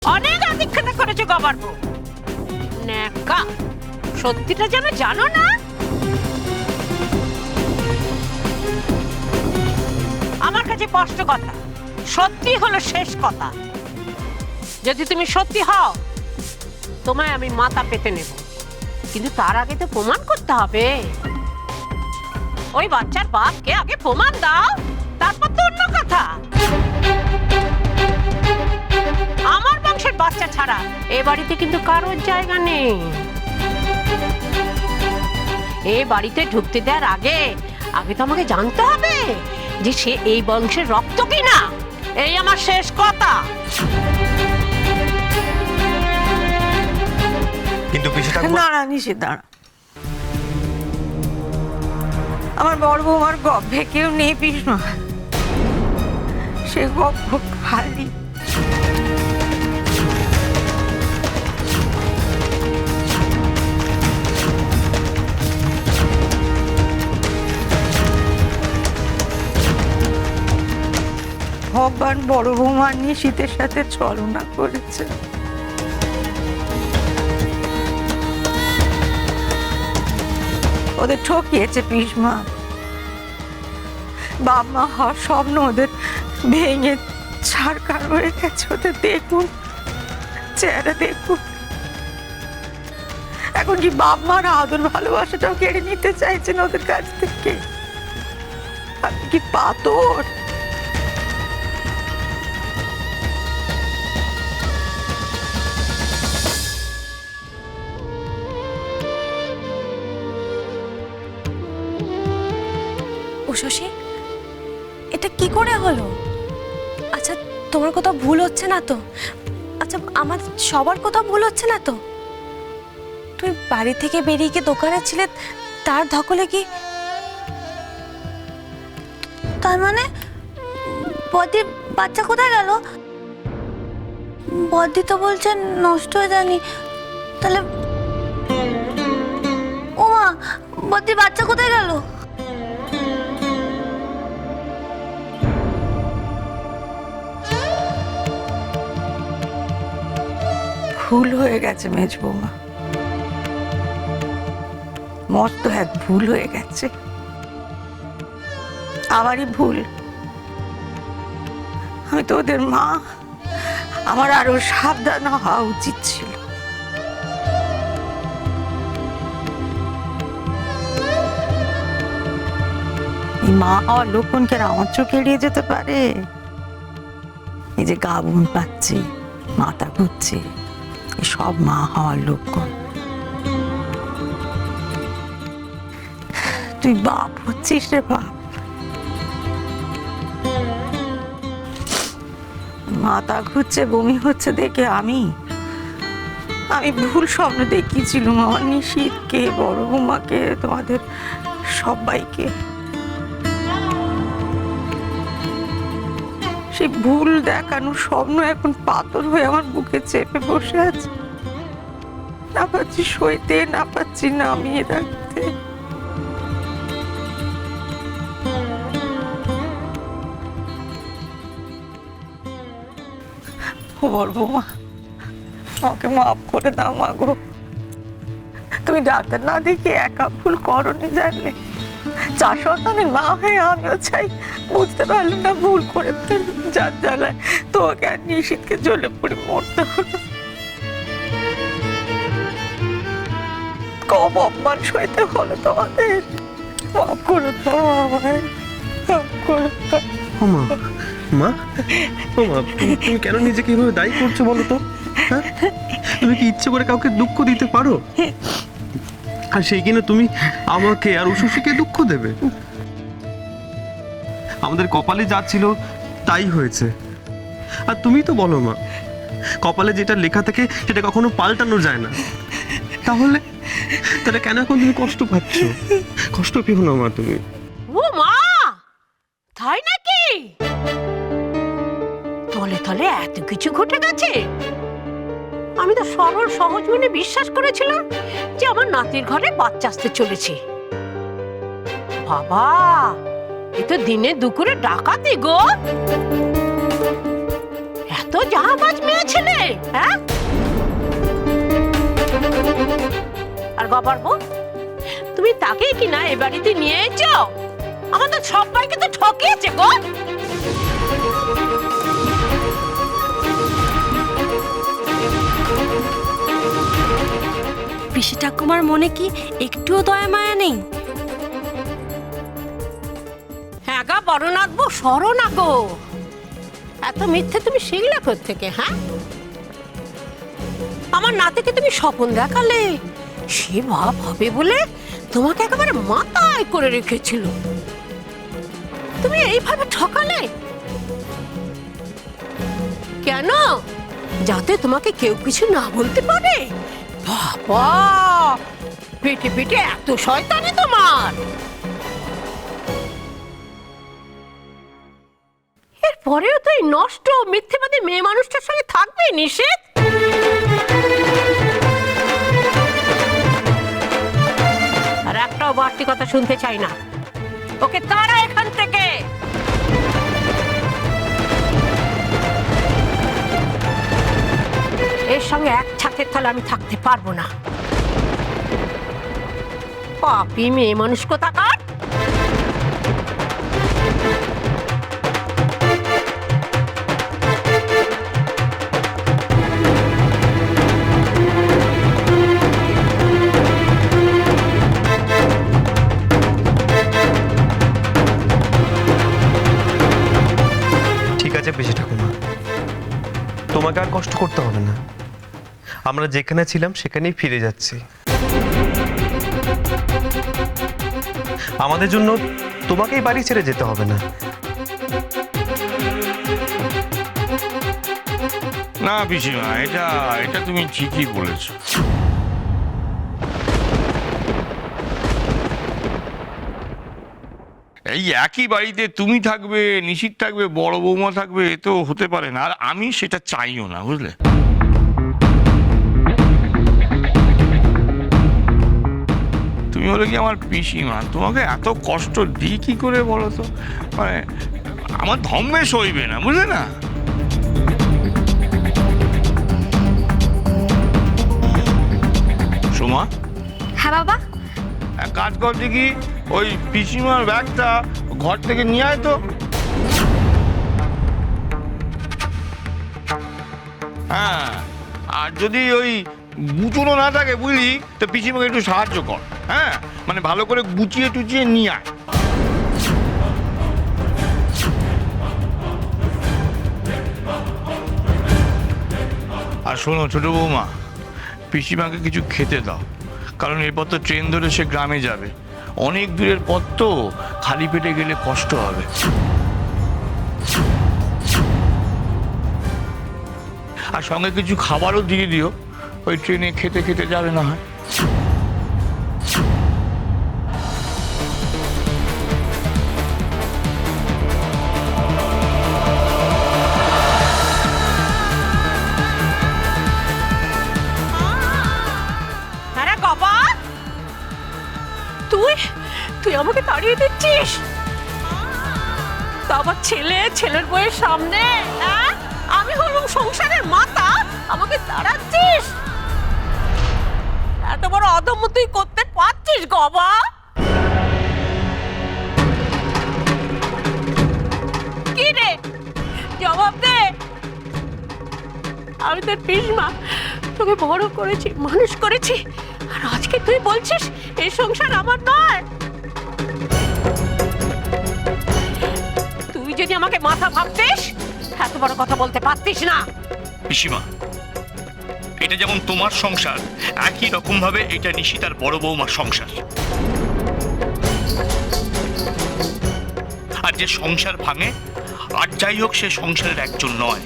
অনেক আদিক্ষেতা করেছো গবার বউ। ন্যাকা, সত্যিটা যেন জানো না। আমার কাছে স্পষ্ট কথা, সত্যি হলো শেষ কথা। যদি তুমি সত্যি হও, তোমায় আমি মাথা পেতে নেব, কিন্তু তার আগে তো প্রমাণ করতে হবে। ওই বাচ্চার বাপকে আগে প্রমাণ দাও, তারপর তো অন্য কথা। আমার বংশের বাচ্চা ছাড়া এ বাড়িতে কিন্তু কারোর জায়গা নেই। এ বাড়িতে ঢুকতে দেওয়ার আগে আগে তো আমাকে জানতে হবে যে সে এই বংশের রক্ত কিনা। এই আমার শেষ কথা। কিন্তু পিসি না না নিশি দাঁড়া, আমার বড় বৌমার গর্ভে কেউ নেই পিসমা, সে গর্ভ খালি। ভগবান বড় বৌমার নিশীতের সাথে ছলনা করেছে। ওদের ঠকিয়েছে পিসমা। বাপ মা হওয়ার স্বপ্ন ওদের ভেঙে ছাড়কার হয়ে গেছে। ওদের দেখুন চেহারা, দেখুন এখন কি বাপ মার আদর ভালোবাসাটাও কেড়ে নিতে চাইছেন ওদের কাছ থেকে। আপনি কি পাথর? শশী, এটা কি করে হলো? আচ্ছা তোমার কোথাও ভুল হচ্ছে না তো? আচ্ছা আমার সবার কোথাও ভুল হচ্ছে না তো? তুমি বাড়ি থেকে বেরিয়ে গিয়ে দোকানে ছিলে, তার ধকলে কি? তার মানে বদির বাচ্চা কোথায় গেল? বদি তো বলছেন নষ্ট হয়ে যায়নি, তাহলে ওমা বদির বাচ্চা কোথায় গেল? ভুল হয়ে গেছে মেজ বৌমা, মস্ত এক ভুল হয়ে গেছে। আমারই ভুল। আমি তো ওদের মা, আমার আরো সাবধান হওয়া উচিত ছিল। এই মা হওয়ার লক্ষণকে আমার চোখে এড়িয়ে যেতে পারে? এই যে গা বুন পাচ্ছে, মাথা ঘুরছে, সব মা হওয়ার লক্ষণ। তুই বাপ হচ্ছিস রে বাপ। মাথা ঘুরছে, বমি হচ্ছে দেখে আমি ভুল স্বপ্ন দেখিয়েছিলাম আমার নিশীথকে, বড় বৌমাকে, তোমাদের সবাইকে। সেই ভুল দেখানো স্বপ্ন এখন পাথর হয়ে আমার বুকে চেপে বসে আছে। না পাচ্ছি সইতে, না পাচ্ছি নামিয়ে রাখতে। বড় বৌমা, আমাকে মাফ করে দাও মা গো। তুমি ডাক্তার না দেখে একা ভুল করনি, জানলে 4 সন্তানের মা হয়ে আমিও চাই বুঝতে পারলাম না, ভুল করে ফেললাম। যার জ্বালায় তোমাকে আর নিশীথকে জ্বলে পড়ে মরতে হলো। কম অপমান সইতে হলো তোমাদের। মাফ করে দাও আমায়, মাফ করে দাও। মা, মা, ও মা, তুমি কেন নিজেকে এইভাবে দায়ী করছো বলো তো? হ্যাঁ, তুমি কি ইচ্ছে করে কাউকে দুঃখ দিতে পারো? আর সেই কিনা তুমি আমাকে আর উশুশিকে দুঃখ দেবে? আমাদের কপালে যা ছিল তাই হয়েছে। আর তুমি তো বলো মা, কপালে যেটা লেখা থাকে সেটা কখনো পাল্টানো যায় না। তাহলে তাহলে কেন এখন তুমি কষ্ট পাচ্ছ? কষ্ট পেও না মা তুমি। ও মা, তাই নাকি? তলে তলে এত কিছু ঘটে গেছে। আমি তো সরল সহজ মনে বিশ্বাস করেছিলাম যে আমার নাতির ঘরে বাচ্চা আসতে চলেছে। বাবা, এ তো দিনে দুপুরে ডাকাতি গো। এত কত জাহাবাজ মেয়ে ছেলে, হ্যাঁ? আর গপার বউ, তুমি তাকে কি না এ বাড়িতে নিয়ে এসেছো? আমাদের সবাইকে তো ঠকিয়েছে গো। পিসি ঠাকুমার মনে কি একটুও দয়া মায়া নেই? হ্যাঁ গা বড়নাথ বউ, সরো না গো। এত মিথ্যে তুমি শিখলে কোত্থেকে, হ্যাঁ? আমার নাতিকে তুমি স্বপ্ন দেখালে, সে ভাব হবে বলে তোমাকে একেবারে মাথায় করে রেখেছিল। তুমি এইভাবে ঠকালে কেন? যাতে তোমাকে কেউ কিছু না বলতে পারে। বাবা, পেটে পেটে এত শয়তানি তোমার। এরপরেও তো এই নষ্ট মিথ্যেবাদী মেয়ে মানুষটার সঙ্গে থাকবে নিষেধ? আর একটাও বাড়তি কথা শুনতে চাই না। ওকে তারা এখান থেকে। এর সঙ্গে এক ছাতের তলে আমি থাকতে পারবো না। পাপী মেয়ে মানুষ কোথাকার। ঠিক আছে পিসি ঠাকুমা, তোমাকে আর কষ্ট করতে হবে না। আমরা যেখানে ছিলাম সেখানেই ফিরে যাচ্ছি। আমাদের জন্য তোমাকেই বাড়ি ছেড়ে যেতে হবে না। না পিসিমা, এটা এটা তুমি ঠিকই বলেছো। এই একই বাড়িতে তুমি থাকবে, নিশিত থাকবে, বড় বৌমা থাকবে, এ তো হতে পারে না। আর আমি সেটা চাইও না, বুঝলে? তুমি হলে কি আমার পিসিমা, তোমাকে এত কষ্ট দিই কি করে বলো তো? মানে আমার ধম্মে সইবে না, বুঝলে না? সোমা, হ্যাঁ বাবা। এক কাজ কর দেখি, ওই পিসিমার ব্যাগটা ঘর থেকে নিয়ে আয় তো। হ্যাঁ, আর যদি ওই গুছানো না থাকে বুঝলি, তো পিসিমাকে একটু সাহায্য কর। হ্যাঁ, মানে ভালো করে গুছিয়ে টুচিয়ে নিয়ে আয়। আর শোনো ছোট বৌমা, পিসিমাকে কিছু খেতে দাও, কারণ এরপর তো ট্রেন ধরে সে গ্রামে যাবে। অনেক দূরের পথ তো, খালি পেটে গেলে কষ্ট হবে। আর সঙ্গে কিছু খাবারও দিয়ে দিও, ওই ট্রেনে খেতে খেতে যাবে না হয়। আরে বাবা, তুই তুই আমাকে তাড়িয়ে দিচ্ছিস? তা আবার ছেলের বউয়ের সামনে, হ্যাঁ? আমি হলাম সংসারের মাতা, আমাকে তাড়াচ্ছিস? এত বড় অধম তুই করতে পারছিস গবা? কি রে, জবাব দে। আমি তোর পিসমা, তোকে বড় করেছি, মানুষ করেছি, আর আজকে তুই বলছিস এই সংসার আমার নয়? তুই যদি আমাকে মাথা ভাবতিস, এত বড় কথা বলতে পারতিস না। পিসিমা, এটা যেমন তোমার সংসার, একই রকম ভাবে এটা নিশিতার বড় বৌমার সংসার। আর যে সংসার ভাঙে, আর যাই হোক, সে সংসারের একজন নয়।